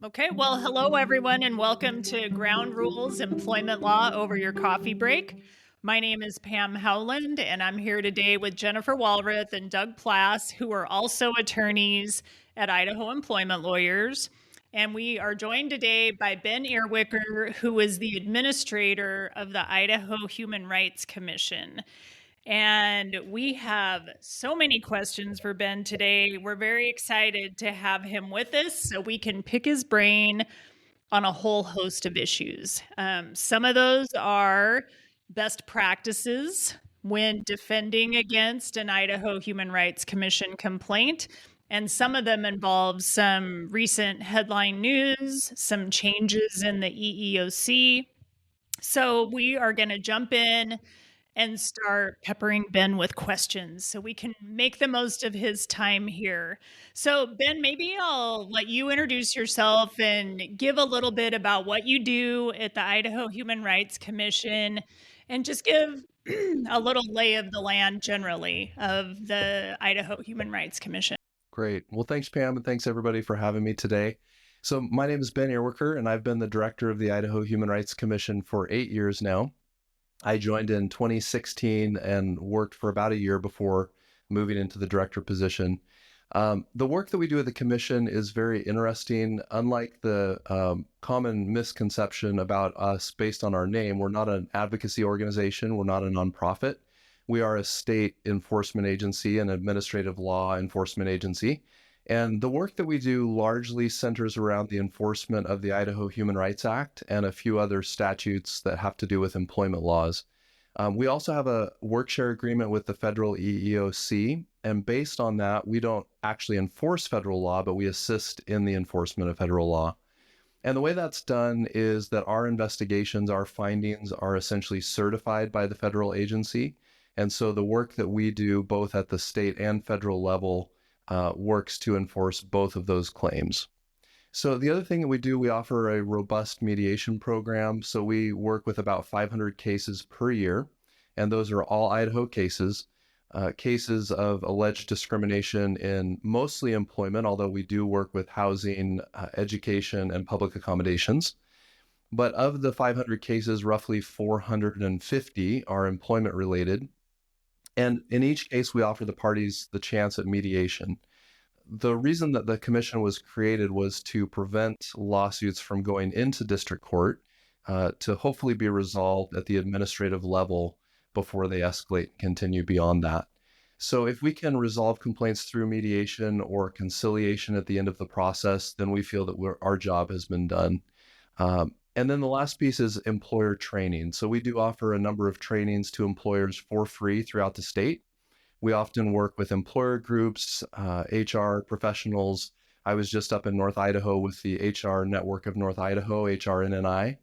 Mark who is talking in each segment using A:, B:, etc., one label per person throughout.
A: Okay, well, hello everyone, and welcome to Ground Rules Employment Law over your coffee break. My name is Pam Howland, and I'm here today with Jennifer Walrath and Doug Plass, who are also attorneys at Idaho Employment Lawyers. And we are joined today by Ben Earwicker, who is the administrator of the Idaho Human Rights Commission. And we have so many questions for Ben today. We're very excited to have him with us so we can pick his brain on a whole host of issues. Some of those are best practices when defending against an Idaho Human Rights Commission complaint. And some of them involve some recent headline news, some changes in the EEOC. So we are going to jump in and start peppering Ben with questions so we can make the most of his time here. So Ben, maybe I'll let you introduce yourself and give a little bit about what you do at the Idaho Human Rights Commission and just give a little lay of the land generally of the Idaho Human Rights Commission.
B: Great. Well, thanks, Pam, and thanks everybody for having me today. So my name is Ben Earwicker, and I've been the director of the Idaho Human Rights Commission for 8 years now. I joined in 2016 and worked for about a year before moving into the director position. The work that we do at the commission is very interesting. Unlike the common misconception about us based on our name, we're not an advocacy organization. We're not a nonprofit. We are a state enforcement agency, an administrative law enforcement agency. And the work that we do largely centers around the enforcement of the Idaho Human Rights Act and a few other statutes that have to do with employment laws. We also have a work-share agreement with the federal EEOC, and based on that, we don't actually enforce federal law, but we assist in the enforcement of federal law. And the way that's done is that our investigations, our findings are essentially certified by the federal agency. And so the work that we do both at the state and federal level works to enforce both of those claims. So the other thing that we do, we offer a robust mediation program. So we work with about 500 cases per year, and those are all Idaho cases, cases of alleged discrimination in mostly employment, although we do work with housing, education, and public accommodations. But of the 500 cases, roughly 450 are employment related. And in each case, we offer the parties the chance at mediation. The reason that the commission was created was to prevent lawsuits from going into district court to hopefully be resolved at the administrative level before they escalate and continue beyond that. So if we can resolve complaints through mediation or conciliation at the end of the process, then we feel that our job has been done. And then the last piece is employer training. So we do offer a number of trainings to employers for free throughout the state. We often work with employer groups, HR professionals. I was just up in North Idaho with the HR Network of North Idaho, HRNNI.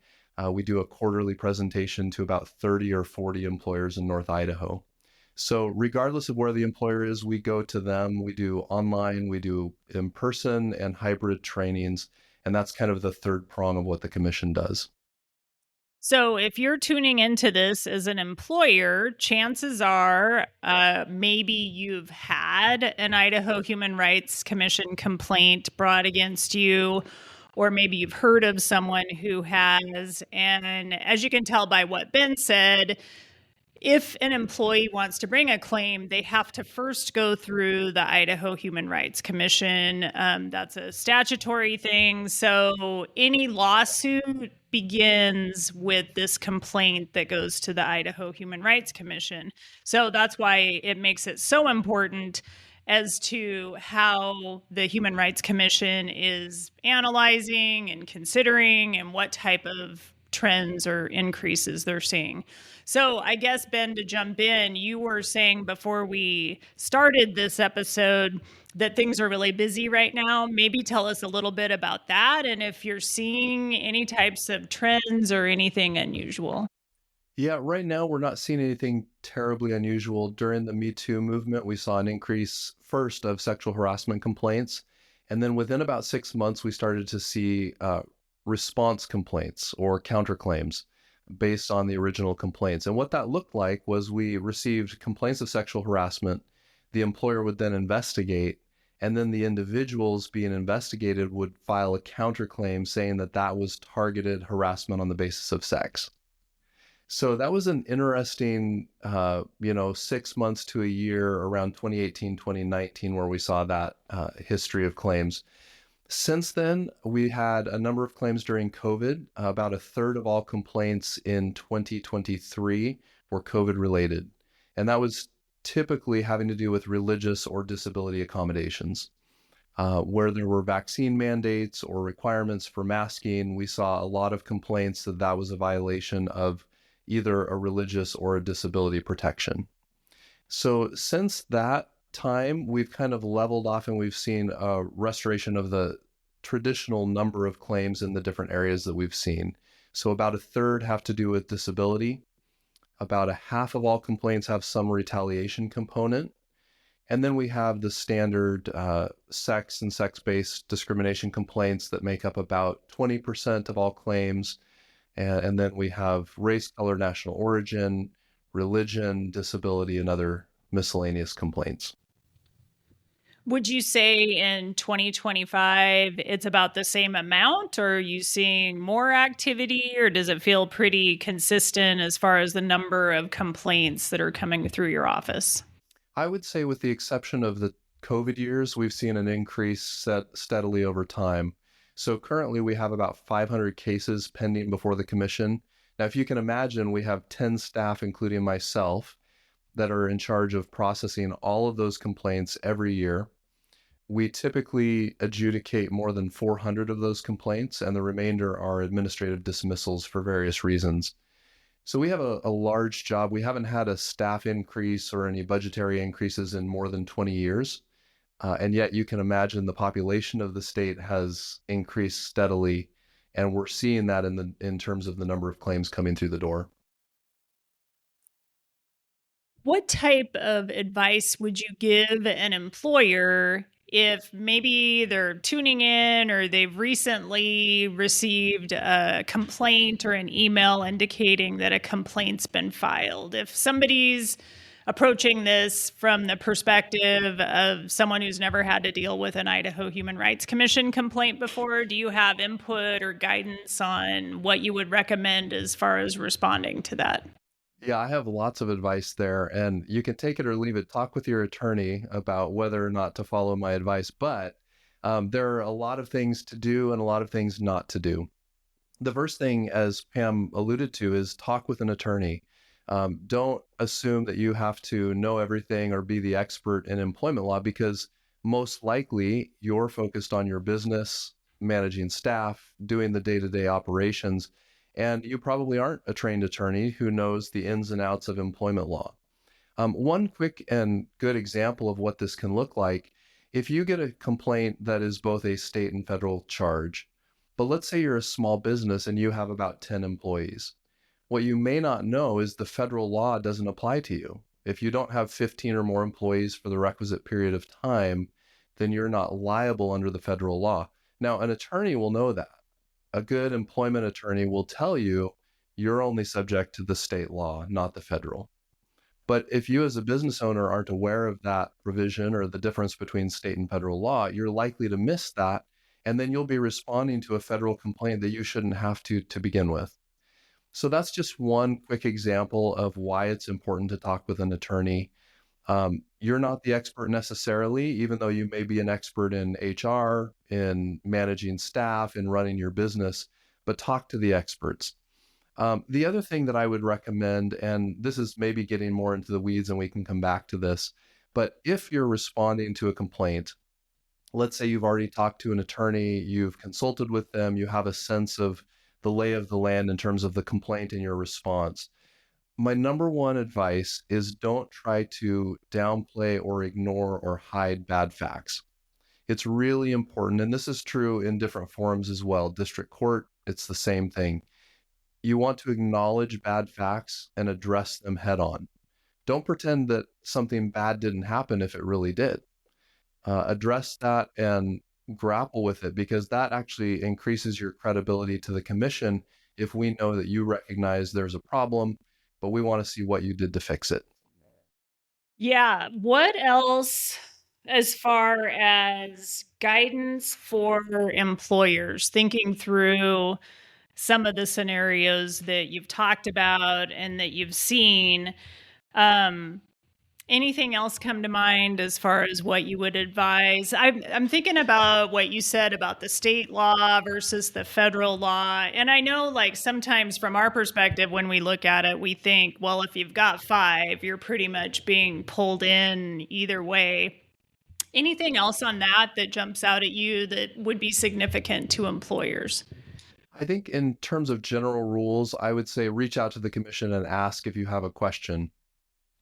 B: We do a quarterly presentation to about 30 or 40 employers in North Idaho. So regardless of where the employer is, we go to them. We do online, we do in-person and hybrid trainings. And that's kind of the third prong of what the commission does.
A: So if you're tuning into this as an employer, chances are maybe you've had an Idaho Human Rights Commission complaint brought against you, or maybe you've heard of someone who has. And as you can tell by what Ben said, if an employee wants to bring a claim, they have to first go through the Idaho Human Rights Commission. That's a statutory thing. So any lawsuit begins with this complaint that goes to the Idaho Human Rights Commission. So that's why it makes it so important as to how the Human Rights Commission is analyzing and considering and what type of trends or increases they're seeing. So I guess, Ben, to jump in, you were saying before we started this episode that things are really busy right now. Maybe tell us a little bit about that and if you're seeing any types of trends or anything unusual.
B: Yeah, right now we're not seeing anything terribly unusual. During the Me Too movement, we saw an increase first of sexual harassment complaints. And then within about 6 months, we started to see response complaints or counterclaims based on the original complaints. And what that looked like was we received complaints of sexual harassment. The employer would then investigate And then the individuals being investigated would file a counterclaim saying that that was targeted harassment on the basis of sex. So that was an interesting, 6 months to a year around 2018, 2019, where we saw that history of claims. Since then, we had a number of claims during COVID. About a third of all complaints in 2023 were COVID related. And that was typically having to do with religious or disability accommodations. Where there were vaccine mandates or requirements for masking, we saw a lot of complaints that that was a violation of either a religious or a disability protection. So since that time, we've kind of leveled off and we've seen a restoration of the traditional number of claims in the different areas that we've seen. So about a third have to do with disability. About a half of all complaints have some retaliation component. And then we have the standard sex and sex-based discrimination complaints that make up about 20% of all claims. And then we have race, color, national origin, religion, disability, and other miscellaneous complaints.
A: Would you say in 2025 it's about the same amount, or are you seeing more activity, or does it feel pretty consistent as far as the number of complaints that are coming through your office?
B: I would say, with the exception of the COVID years, we've seen an increase steadily over time. So currently we have about 500 cases pending before the commission. Now, if you can imagine, we have 10 staff, including myself, that are in charge of processing all of those complaints every year. We typically adjudicate more than 400 of those complaints, and the remainder are administrative dismissals for various reasons. So we have a large job. We haven't had a staff increase or any budgetary increases in more than 20 years. And yet you can imagine the population of the state has increased steadily, and we're seeing that in terms of the number of claims coming through the door.
A: What type of advice would you give an employer if maybe they're tuning in or they've recently received a complaint or an email indicating that a complaint's been filed? If somebody's approaching this from the perspective of someone who's never had to deal with an Idaho Human Rights Commission complaint before, do you have input or guidance on what you would recommend as far as responding to that?
B: Yeah, I have lots of advice there, and you can take it or leave it. Talk with your attorney about whether or not to follow my advice. But there are a lot of things to do and a lot of things not to do. The first thing, as Pam alluded to, is talk with an attorney. Don't assume that you have to know everything or be the expert in employment law, because most likely you're focused on your business, managing staff, doing the day-to-day operations, and you probably aren't a trained attorney who knows the ins and outs of employment law. One quick and good example of what this can look like: if you get a complaint that is both a state and federal charge, but let's say you're a small business and you have about 10 employees. What you may not know is the federal law doesn't apply to you. If you don't have 15 or more employees for the requisite period of time, then you're not liable under the federal law. Now, an attorney will know that. A good employment attorney will tell you you're only subject to the state law, not the federal. But if you as a business owner aren't aware of that provision or the difference between state and federal law, you're likely to miss that, and then you'll be responding to a federal complaint that you shouldn't have to begin with. So that's just one quick example of why it's important to talk with an attorney. You're not the expert necessarily, even though you may be an expert in HR, in managing staff, in running your business, but talk to the experts. The other thing that I would recommend, and this is maybe getting more into the weeds and we can come back to this, but if you're responding to a complaint, let's say you've already talked to an attorney, you've consulted with them, you have a sense of the lay of the land in terms of the complaint and your response. My number one advice is don't try to downplay or ignore or hide bad facts. It's really important, and this is true in different forums as well. District court, it's the same thing. You want to acknowledge bad facts and address them head on. Don't pretend that something bad didn't happen if it really did. Address that and grapple with it, because that actually increases your credibility to the commission if we know that you recognize there's a problem, but we want to see what you did to fix it.
A: Yeah. What else as far as guidance for employers, thinking through some of the scenarios that you've talked about and that you've seen. Um, Anything else come to mind as far as what you would advise? I'm thinking about what you said about the state law versus the federal law. And I know, like, sometimes from our perspective, when we look at it, we think, well, if you've got 5, you're pretty much being pulled in either way. Anything else on that that jumps out at you that would be significant to employers?
B: I think in terms of general rules, I would say reach out to the commission and ask if you have a question.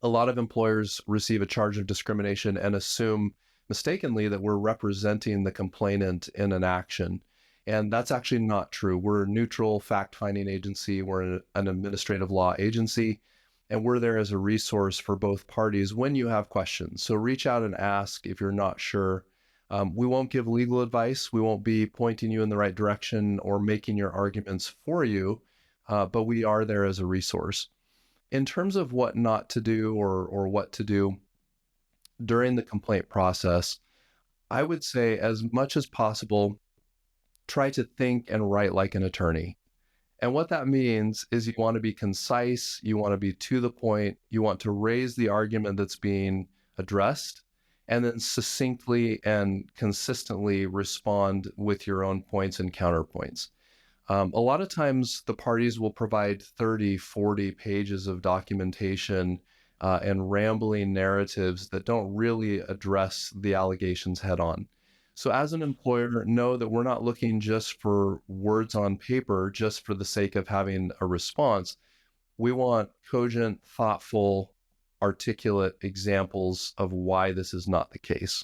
B: A lot of employers receive a charge of discrimination and assume mistakenly that we're representing the complainant in an action. And that's actually not true. We're a neutral fact-finding agency. We're an administrative law agency, and we're there as a resource for both parties when you have questions. So reach out and ask if you're not sure. We won't give legal advice. We won't be pointing you in the right direction or making your arguments for you, but we are there as a resource. In terms of what not to do or what to do during the complaint process, I would say as much as possible, try to think and write like an attorney. And what that means is you want to be concise, you want to be to the point, you want to raise the argument that's being addressed, and then succinctly and consistently respond with your own points and counterpoints. A lot of times the parties will provide 30, 40 pages of documentation and rambling narratives that don't really address the allegations head on. So as an employer, know that we're not looking just for words on paper, just for the sake of having a response. We want cogent, thoughtful, articulate examples of why this is not the case.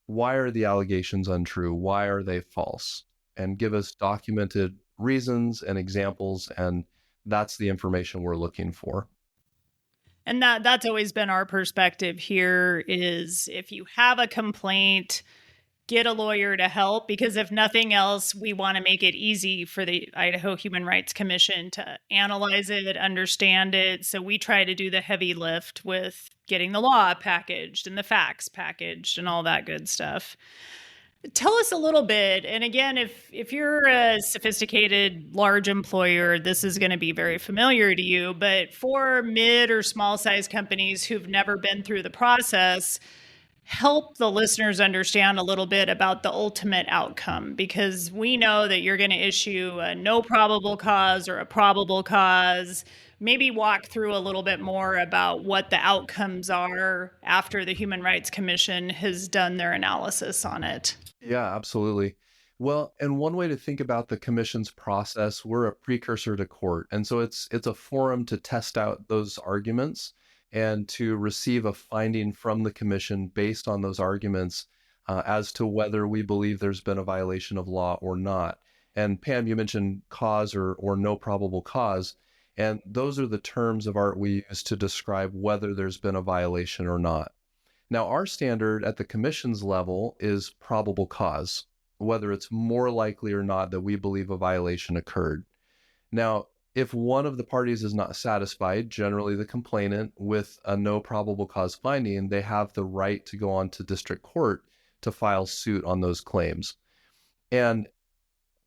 B: Why are the allegations untrue? Why are they false? And give us documented reasons and examples, and that's the information we're looking for.
A: And that's always been our perspective here is if you have a complaint, get a lawyer to help, because if nothing else, we want to make it easy for the Idaho Human Rights Commission to analyze it, understand it. So we try to do the heavy lift with getting the law packaged and the facts packaged and all that good stuff. Tell us a little bit. And again, if you're a sophisticated large employer, this is going to be very familiar to you. But for mid or small size companies who've never been through the process, help the listeners understand a little bit about the ultimate outcome, because we know that you're going to issue a no probable cause or a probable cause. Maybe walk through a little bit more about what the outcomes are after the Human Rights Commission has done their analysis on it.
B: Yeah, absolutely. Well, and one way to think about the commission's process, we're a precursor to court. And so it's a forum to test out those arguments and to receive a finding from the commission based on those arguments as to whether we believe there's been a violation of law or not. And Pam, you mentioned cause or no probable cause. And those are the terms of art we use to describe whether there's been a violation or not. Now, our standard at the commission's level is probable cause, whether it's more likely or not that we believe a violation occurred. Now, if one of the parties is not satisfied, generally the complainant, with a no probable cause finding, they have the right to go on to district court to file suit on those claims. And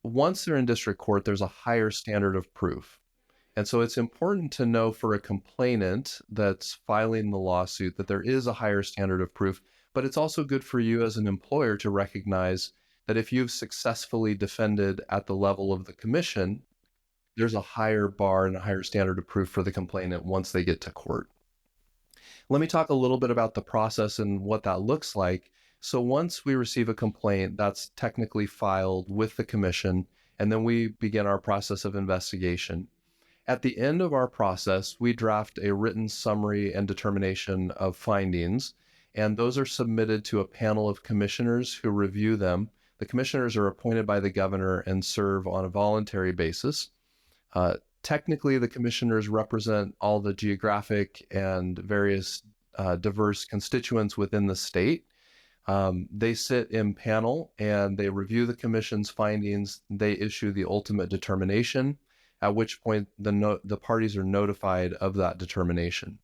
B: once they're in district court, there's a higher standard of proof. And so it's important to know for a complainant that's filing the lawsuit that there is a higher standard of proof, but it's also good for you as an employer to recognize that if you've successfully defended at the level of the commission, there's a higher bar and a higher standard of proof for the complainant once they get to court. Let me talk a little bit about the process and what that looks like. So once we receive a complaint, that's technically filed with the commission, and then we begin our process of investigation. At the end of our process, we draft a written summary and determination of findings, and those are submitted to a panel of commissioners who review them. The commissioners are appointed by the governor and serve on a voluntary basis. Technically, the commissioners represent all the geographic and various diverse constituents within the state. They sit in panel and they review the commission's findings. They issue the ultimate determination, at which point the parties are notified of that determination.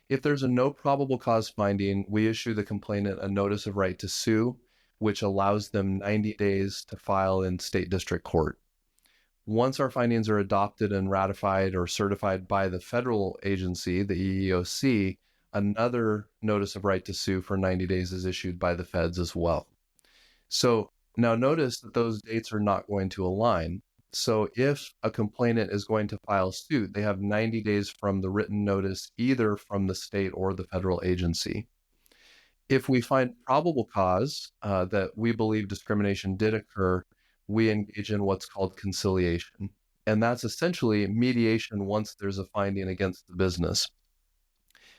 B: If there's a no probable cause finding, we issue the complainant a notice of right to sue, which allows them 90 days to file in state district court. Once our findings are adopted and ratified or certified by the federal agency, the EEOC, another notice of right to sue for 90 days is issued by the feds as well. So now notice that those dates are not going to align. So if a complainant is going to file suit, they have 90 days from the written notice, either from the state or the federal agency. If we find probable cause that we believe discrimination did occur, we engage in what's called conciliation. And that's essentially mediation once there's a finding against the business.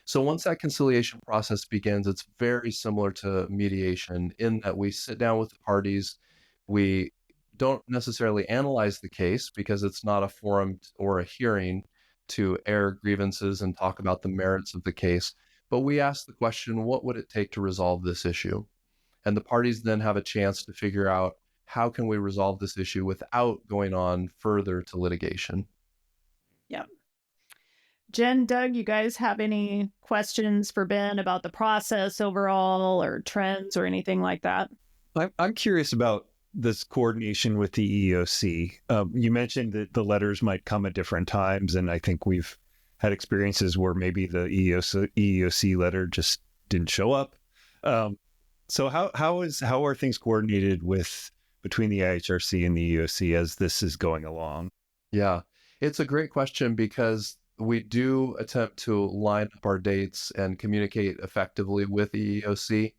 B: So once that conciliation process begins, it's very similar to mediation in that we sit down with the parties. We don't necessarily analyze the case because it's not a forum or a hearing to air grievances and talk about the merits of the case. But we ask the question, what would it take to resolve this issue? And the parties then have a chance to figure out, how can we resolve this issue without going on further to litigation?
A: Yeah. Jen, Doug, you guys have any questions for Ben about the process overall or trends or anything like that?
C: I'm curious about this coordination with the EEOC. You mentioned that the letters might come at different times, and I think we've had experiences where maybe the EEOC letter just didn't show up. So how are things coordinated between the IHRC and the EEOC as this is going along?
B: Yeah, it's a great question because we do attempt to line up our dates and communicate effectively with the EEOC,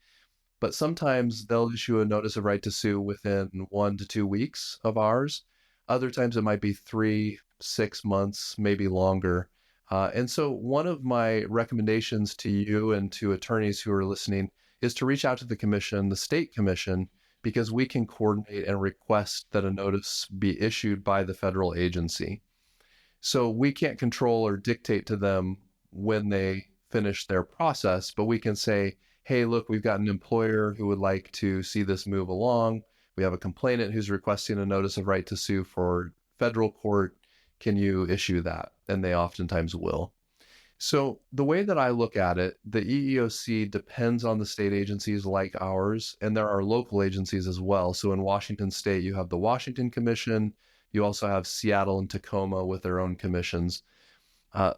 B: but sometimes they'll issue a notice of right to sue within 1 to 2 weeks of ours. Other times it might be 3, 6 months, maybe longer. And so one of my recommendations to you and to attorneys who are listening is to reach out to the commission, the state commission, because we can coordinate and request that a notice be issued by the federal agency. So we can't control or dictate to them when they finish their process, but we can say, hey, look, we've got an employer who would like to see this move along. We have a complainant who's requesting a notice of right to sue for federal court. Can you issue that? And they oftentimes will. So the way that I look at it, the EEOC depends on the state agencies like ours, and there are local agencies as well. So in Washington State, you have the Washington Commission. You also have Seattle and Tacoma with their own commissions.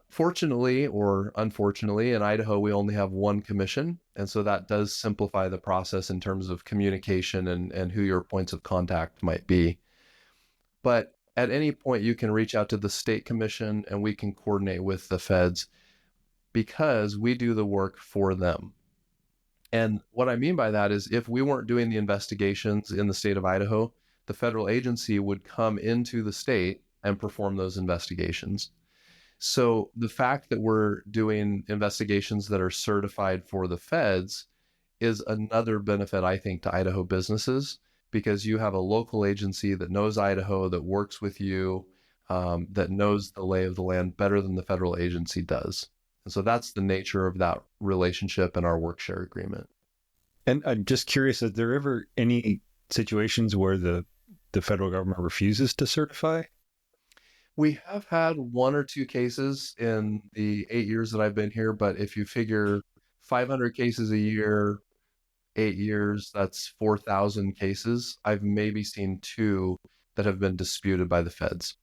B: Fortunately or unfortunately, in Idaho, we only have one commission. And so that does simplify the process in terms of communication and who your points of contact might be. But at any point, you can reach out to the state commission and we can coordinate with the feds because we do the work for them. And what I mean by that is if we weren't doing the investigations in the state of Idaho, the federal agency would come into the state and perform those investigations. So the fact that we're doing investigations that are certified for the feds is another benefit, I think, to Idaho businesses, because you have a local agency that knows Idaho, that works with you, that knows the lay of the land better than the federal agency does. And so that's the nature of that relationship and our work share agreement.
C: And I'm just curious, is there ever any situations where the federal government refuses to certify?
B: We have had 1 or 2 cases in the 8 years that I've been here, but if you figure 500 cases a year, 8 years, that's 4,000 cases. I've maybe seen 2 that have been disputed by the feds.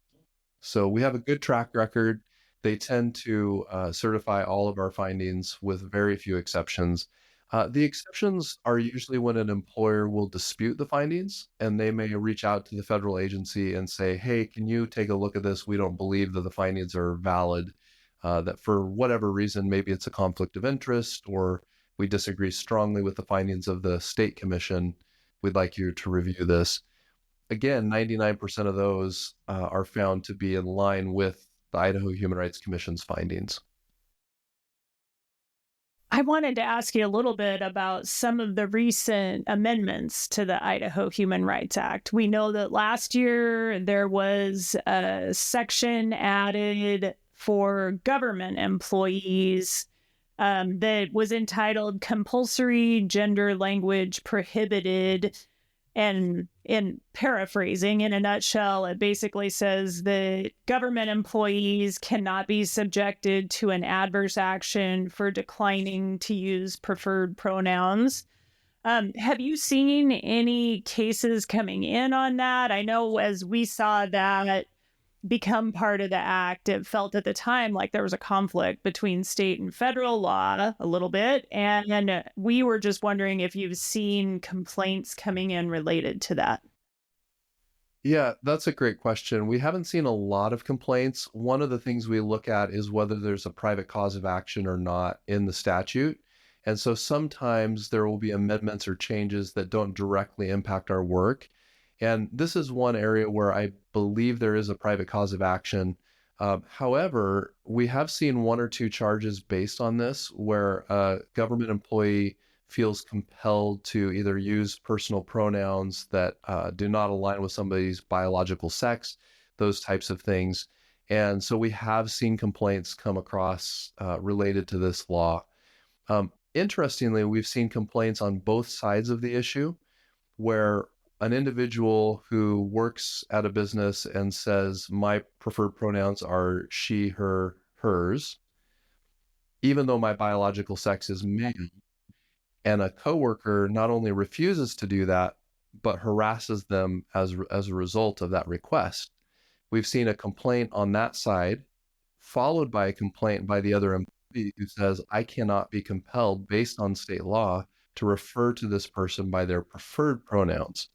B: So we have a good track record. They tend to certify all of our findings with very few exceptions. The exceptions are usually when an employer will dispute the findings and they may reach out to the federal agency and say, hey, can you take a look at this? We don't believe that the findings are valid, that for whatever reason, maybe it's a conflict of interest or we disagree strongly with the findings of the state commission. We'd like you to review this. Again, 99% of those are found to be in line with the Idaho Human Rights Commission's findings.
A: I wanted to ask you a little bit about some of the recent amendments to the Idaho Human Rights Act. We know that last year there was a section added for government employees that was entitled Compulsory Gender Language Prohibited. And in paraphrasing, in a nutshell, it basically says that government employees cannot be subjected to an adverse action for declining to use preferred pronouns. Have you seen any cases coming in on that? I know as we saw that become part of the act, it felt at the time like there was a conflict between state and federal law a little bit. And we were just wondering if you've seen complaints coming in related to that.
B: Yeah, that's a great question. We haven't seen a lot of complaints. One of the things we look at is whether there's a private cause of action or not in the statute. And so sometimes there will be amendments or changes that don't directly impact our work. And this is one area where I believe there is a private cause of action. However, we have seen one or two charges based on this where a government employee feels compelled to either use personal pronouns that do not align with somebody's biological sex, those types of things. And so we have seen complaints come across related to this law. Interestingly, we've seen complaints on both sides of the issue where an individual who works at a business and says, my preferred pronouns are she, her, hers, even though my biological sex is male, and a coworker not only refuses to do that, but harasses them as a result of that request. We've seen a complaint on that side, followed by a complaint by the other employee who says, I cannot be compelled based on state law to refer to this person by their preferred pronouns.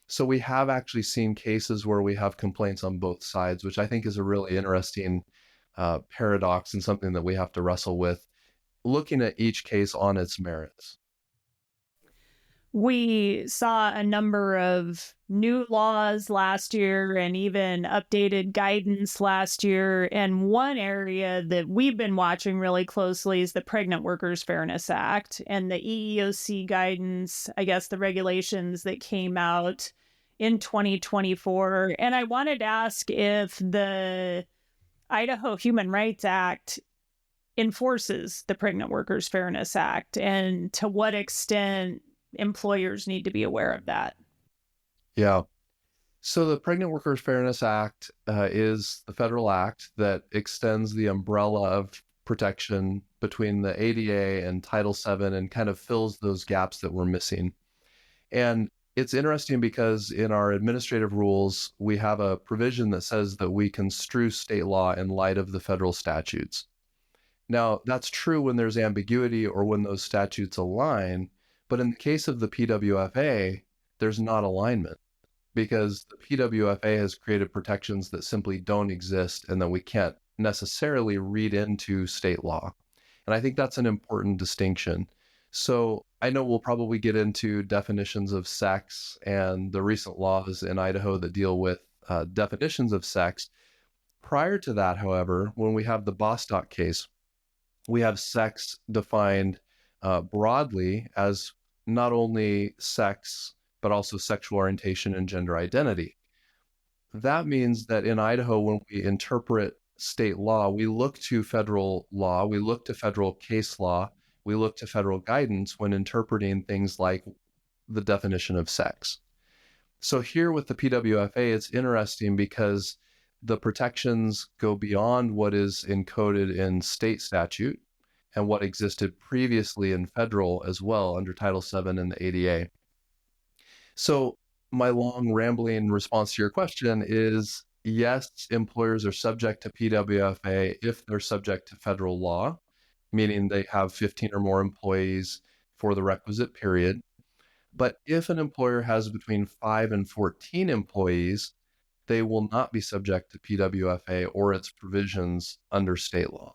B: So we have actually seen cases where we have complaints on both sides, which I think is a really interesting paradox and something that we have to wrestle with, looking at each case on its merits.
A: We saw a number of new laws last year and even updated guidance last year. And one area that we've been watching really closely is the Pregnant Workers Fairness Act and the EEOC guidance, I guess the regulations that came out in 2024. And I wanted to ask if the Idaho Human Rights Act enforces the Pregnant Workers Fairness Act and to what extent employers need to be aware of that.
B: Yeah. So the Pregnant Workers Fairness Act is the federal act that extends the umbrella of protection between the ADA and Title VII and kind of fills those gaps that we're missing. And it's interesting because in our administrative rules, we have a provision that says that we construe state law in light of the federal statutes. Now, that's true when there's ambiguity or when those statutes align. But in the case of the PWFA, there's not alignment because the PWFA has created protections that simply don't exist and that we can't necessarily read into state law. And I think that's an important distinction. So I know we'll probably get into definitions of sex and the recent laws in Idaho that deal with definitions of sex. Prior to that, however, when we have the Bostock case, we have sex defined broadly as not only sex, but also sexual orientation and gender identity. That means that in Idaho, when we interpret state law, we look to federal law, we look to federal case law, we look to federal guidance when interpreting things like the definition of sex. So here with the PWFA, it's interesting because the protections go beyond what is encoded in state statute and what existed previously in federal as well under Title VII and the ADA. So my long rambling response to your question is, yes, employers are subject to PWFA if they're subject to federal law, meaning they have 15 or more employees for the requisite period. But if an employer has between 5 and 14 employees, they will not be subject to PWFA or its provisions under state law.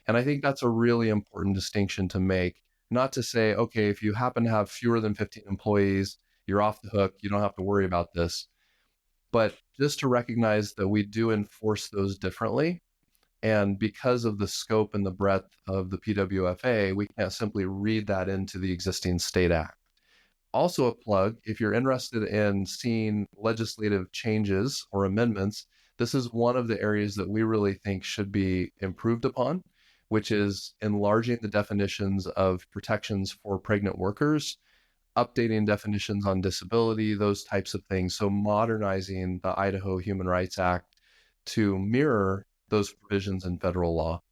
B: And I think that's a really important distinction to make, not to say, okay, if you happen to have fewer than 15 employees, you're off the hook, you don't have to worry about this. But just to recognize that we do enforce those differently. And because of the scope and the breadth of the PWFA, we can't simply read that into the existing state act. Also a plug, if you're interested in seeing legislative changes or amendments, this is one of the areas that we really think should be improved upon, which is enlarging the definitions of protections for pregnant workers updating definitions on disability, those types of things. So modernizing the Idaho Human Rights Act to mirror those provisions in federal law.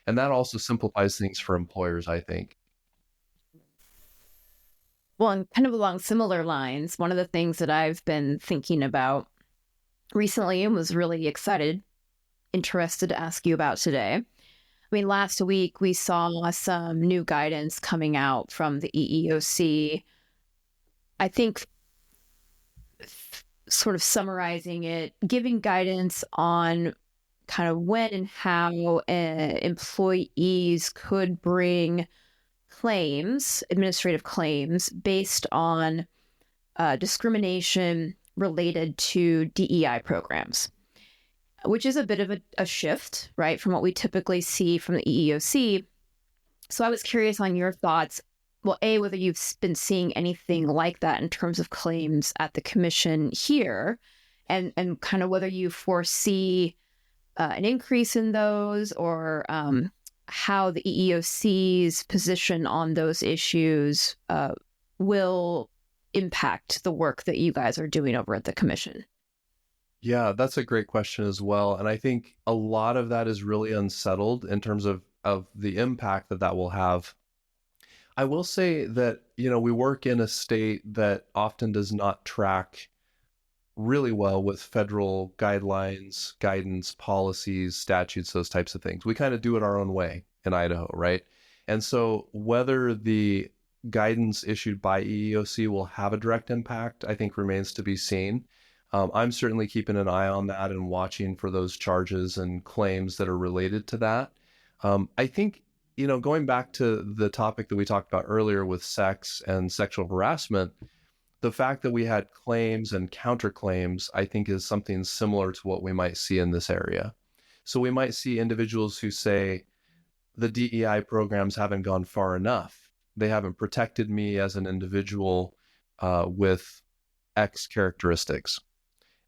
B: And that also simplifies things for employers, I think.
D: Well, and kind of along similar lines, one of the things that I've been thinking about recently and was really interested to ask you about today. I mean, last week we saw some new guidance coming out from the EEOC. I think sort of summarizing it, giving guidance on kind of when and how employees could bring claims, administrative claims, based on discrimination related to DEI programs, which is a bit of a shift, right, from what we typically see from the EEOC. So I was curious on your thoughts. Well, A, whether you've been seeing anything like that in terms of claims at the commission here, and kind of whether you foresee an increase in those, or how the EEOC's position on those issues will impact the work that you guys are doing over at the commission.
B: Yeah, that's a great question as well. And I think a lot of that is really unsettled in terms of the impact that will have. I will say that, we work in a state that often does not track really well with federal guidelines, guidance, policies, statutes, those types of things. We kind of do it our own way in Idaho, right? And so whether the guidance issued by EEOC will have a direct impact, I think remains to be seen. I'm certainly keeping an eye on that and watching for those charges and claims that are related to that. I think, going back to the topic that we talked about earlier with sex and sexual harassment, the fact that we had claims and counterclaims, I think, is something similar to what we might see in this area. So we might see individuals who say the DEI programs haven't gone far enough. They haven't protected me as an individual with X characteristics.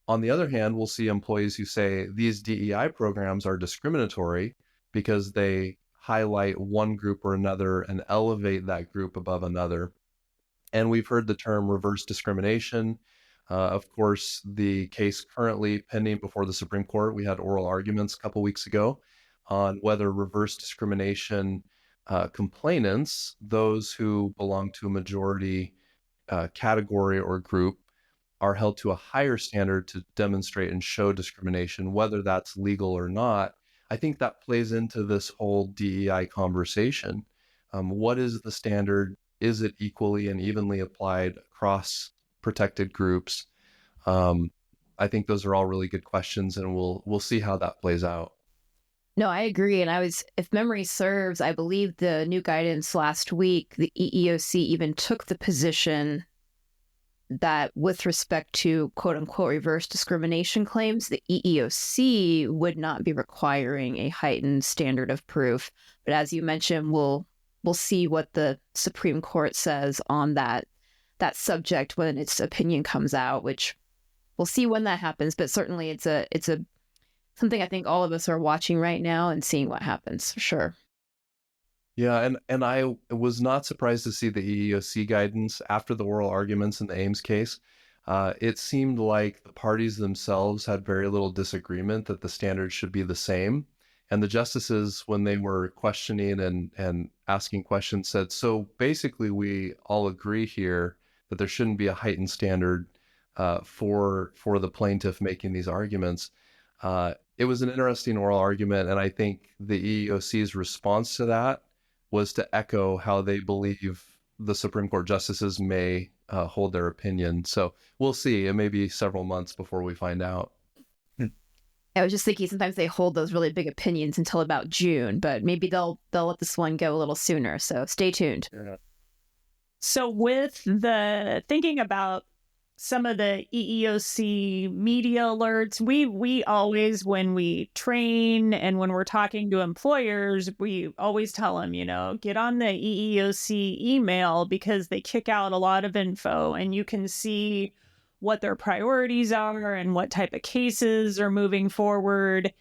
B: On the other hand, we'll see employees who say these DEI programs are discriminatory because they highlight one group or another and elevate that group above another. And we've heard the term reverse discrimination. Of course, the case currently pending before the Supreme Court, we had oral arguments a couple weeks ago on whether reverse discrimination complainants, those who belong to a majority category or group, are held to a higher standard to demonstrate and show discrimination, whether that's legal or not. I think that plays into this whole DEI conversation. What is the standard? Is it equally and evenly applied across protected groups? I think those are all really good questions, and we'll see how that plays out.
D: No, I agree. And if memory serves, I believe the new guidance last week, the EEOC even took the position that with respect to quote unquote reverse discrimination claims, the EEOC would not be requiring a heightened standard of proof. But as you mentioned, we'll see what the Supreme Court says on that subject when its opinion comes out, which we'll see when that happens. But certainly it's a something I think all of us are watching right now and seeing what happens, for sure.
B: Yeah, and I was not surprised to see the EEOC guidance after the oral arguments in the Ames case. It seemed like the parties themselves had very little disagreement that the standards should be the same. And the justices, when they were questioning and asking questions, said, so basically we all agree here that there shouldn't be a heightened standard for the plaintiff making these arguments. It was an interesting oral argument, and I think the EEOC's response to that was to echo how they believe the Supreme Court justices may hold their opinion. So we'll see. It may be several months before we find out.
D: I was just thinking sometimes they hold those really big opinions until about June, but maybe they'll let this one go a little sooner. So stay tuned.
B: Yeah.
A: So with the thinking about some of the EEOC media alerts, we always, when we train and when we're talking to employers, we always tell them, get on the EEOC email because they kick out a lot of info and you can see what their priorities are and what type of cases are moving forward.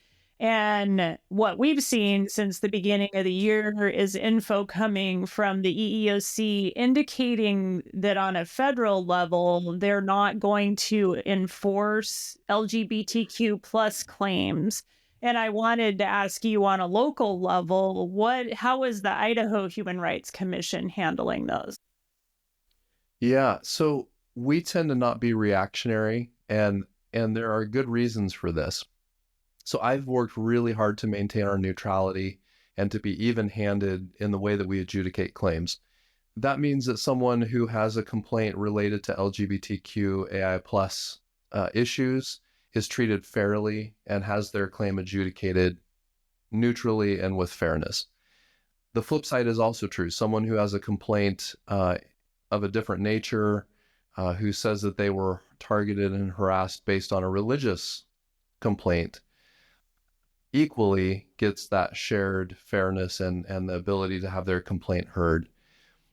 A: And what we've seen since the beginning of the year is info coming from the EEOC indicating that on a federal level, they're not going to enforce LGBTQ plus claims. And I wanted to ask you on a local level, how is the Idaho Human Rights Commission handling those?
B: Yeah, so we tend to not be reactionary, and there are good reasons for this. So I've worked really hard to maintain our neutrality and to be even-handed in the way that we adjudicate claims. That means that someone who has a complaint related to LGBTQ AI+ issues is treated fairly and has their claim adjudicated neutrally and with fairness. The flip side is also true. Someone who has a complaint of a different nature, who says that they were targeted and harassed based on a religious complaint, equally gets that shared fairness and the ability to have their complaint heard.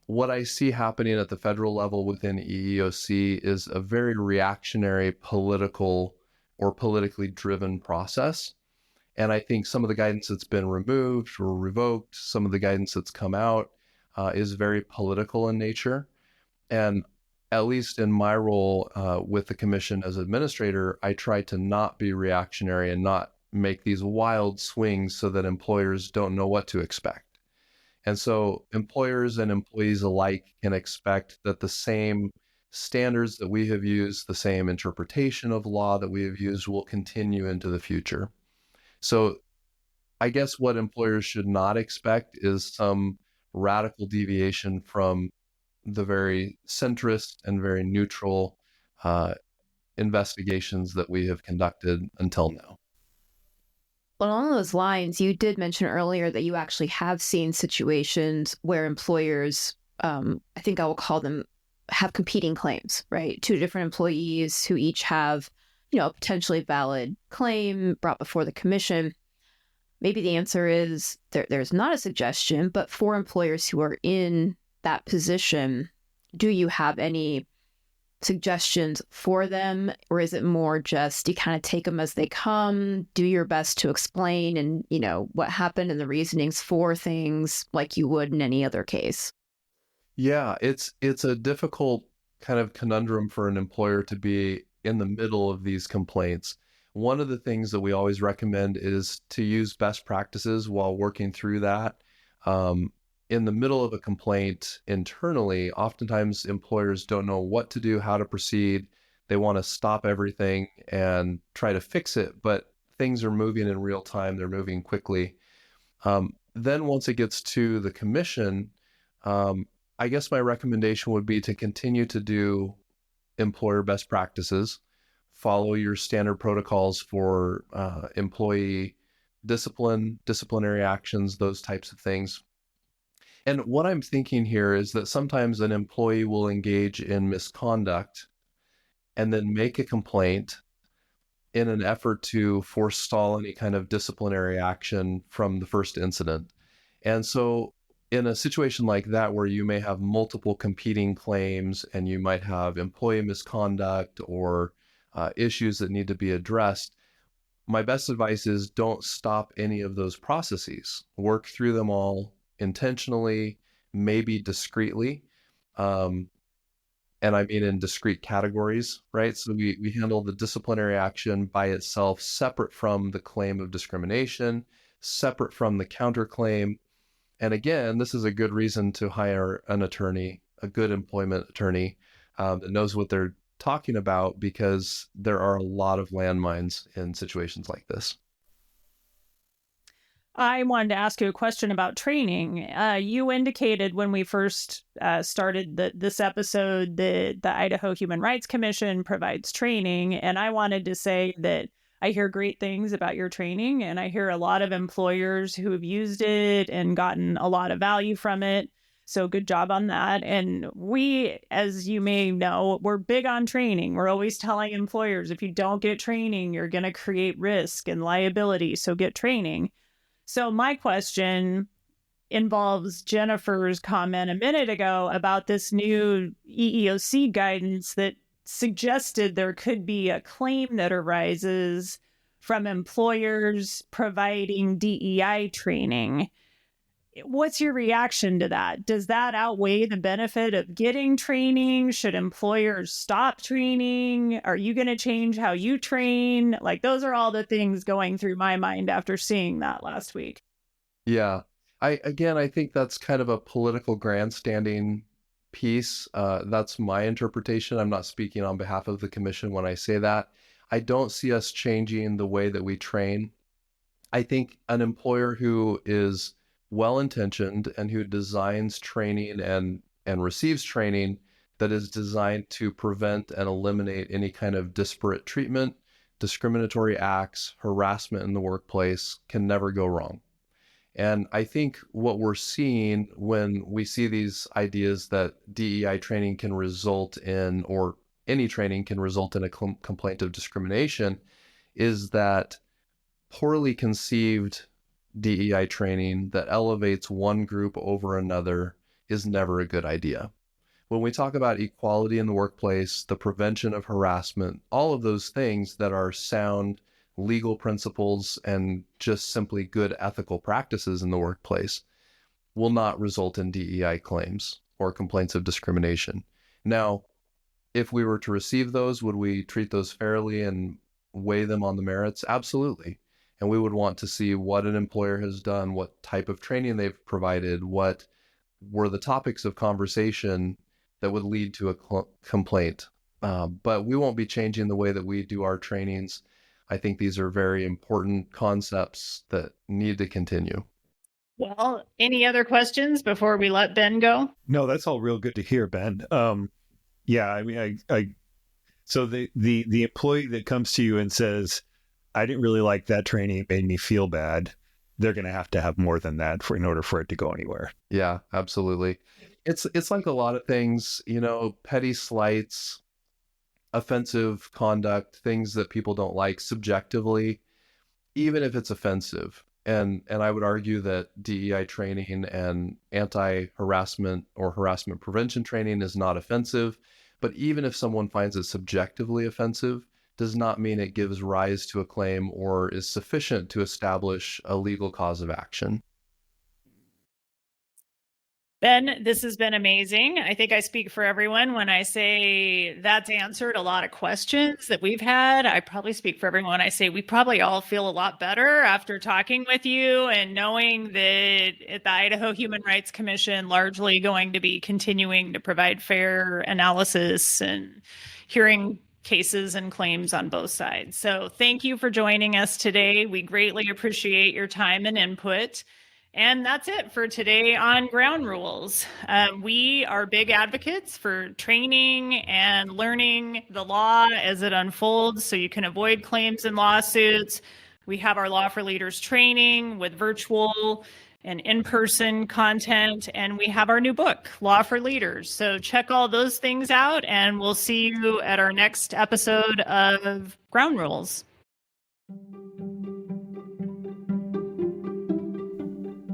B: What I see happening at the federal level within EEOC is a very reactionary political or politically driven process. And I think some of the guidance that's been removed or revoked, some of the guidance that's come out is very political in nature. And at least in my role with the commission as administrator, I try to not be reactionary and not make these wild swings so that employers don't know what to expect. And so employers and employees alike can expect that the same standards that we have used, the same interpretation of law that we have used will continue into the future. So I guess what employers should not expect is some radical deviation from the very centrist and very neutral investigations that we have conducted until now.
D: Well, along those lines, you did mention earlier that you actually have seen situations where employers, I think I will call them, have competing claims, right? Two different employees who each have, a potentially valid claim brought before the commission. Maybe the answer is there's not a suggestion, but for employers who are in that position, do you have any suggestions for them, or is it more just you kind of take them as they come, do your best to explain and what happened and the reasonings for things like you would in any other case?
B: Yeah, it's a difficult kind of conundrum for an employer to be in the middle of these complaints. One of the things that we always recommend is to use best practices while working through that. In the middle of a complaint internally, oftentimes employers don't know what to do, how to proceed. They want to stop everything and try to fix it, but things are moving in real time. They're moving quickly. Then once it gets to the commission, I guess my recommendation would be to continue to do employer best practices, follow your standard protocols for employee discipline, disciplinary actions, those types of things. And what I'm thinking here is that sometimes an employee will engage in misconduct and then make a complaint in an effort to forestall any kind of disciplinary action from the first incident. And so in a situation like that, where you may have multiple competing claims and you might have employee misconduct or issues that need to be addressed, my best advice is don't stop any of those processes. Work through them all intentionally, maybe discreetly. And I mean in discrete categories, right? So we handle the disciplinary action by itself, separate from the claim of discrimination, separate from the counterclaim. And again, this is a good reason to hire an attorney, a good employment attorney that knows what they're talking about, because there are a lot of landmines in situations like this.
A: I wanted to ask you a question about training. You indicated when we first started this episode that the Idaho Human Rights Commission provides training. And I wanted to say that I hear great things about your training, and I hear a lot of employers who have used it and gotten a lot of value from it. So good job on that. And we, as you may know, we're big on training. We're always telling employers, if you don't get training, you're going to create risk and liability. So get training. So my question involves Jennifer's comment a minute ago about this new EEOC guidance that suggested there could be a claim that arises from employers providing DEI training. What's your reaction to that? Does that outweigh the benefit of getting training? Should employers stop training? Are you going to change how you train? Like, those are all the things going through my mind after seeing that last week.
B: Yeah. I think that's kind of a political grandstanding piece. That's my interpretation. I'm not speaking on behalf of the commission when I say that. I don't see us changing the way that we train. I think an employer who is well-intentioned and who designs training and receives training that is designed to prevent and eliminate any kind of disparate treatment, discriminatory acts, harassment in the workplace can never go wrong. And I think what we're seeing when we see these ideas that DEI training can result in, or any training can result in a complaint of discrimination, is that poorly conceived DEI training that elevates one group over another is never a good idea. When we talk about equality in the workplace, the prevention of harassment, all of those things that are sound legal principles and just simply good ethical practices in the workplace will not result in DEI claims or complaints of discrimination. Now, if we were to receive those, would we treat those fairly and weigh them on the merits? Absolutely. And we would want to see what an employer has done, what type of training they've provided, what were the topics of conversation that would lead to a complaint. But we won't be changing the way that we do our trainings. I think these are very important concepts that need to continue.
A: Well, any other questions before we let Ben go?
C: No, that's all real good to hear, Ben. Yeah, I mean, so the employee that comes to you and says, I didn't really like that training, it made me feel bad, they're going to have more than that in order for it to go anywhere.
B: Yeah, absolutely. It's like a lot of things, petty slights, offensive conduct, things that people don't like subjectively, even if it's offensive. And I would argue that DEI training and anti-harassment or harassment prevention training is not offensive. But even if someone finds it subjectively offensive, does not mean it gives rise to a claim or is sufficient to establish a legal cause of action.
A: Ben, this has been amazing. I think I speak for everyone when I say that's answered a lot of questions that we've had. I probably speak for everyone when I say we probably all feel a lot better after talking with you and knowing that at the Idaho Human Rights Commission, largely going to be continuing to provide fair analysis and hearing cases and claims on both sides. So thank you for joining us today. We greatly appreciate your time and input. And that's it for today on Ground Rules. We are big advocates for training and learning the law as it unfolds so you can avoid claims and lawsuits. We have our Law for Leaders training with virtual and in-person content, and we have our new book, Law for Leaders. So check all those things out, and we'll see you at our next episode of Ground Rules.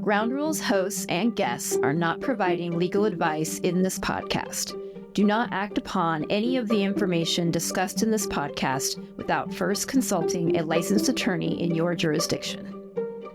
D: Ground Rules hosts and guests are not providing legal advice in this podcast. Do not act upon any of the information discussed in this podcast without first consulting a licensed attorney in your jurisdiction.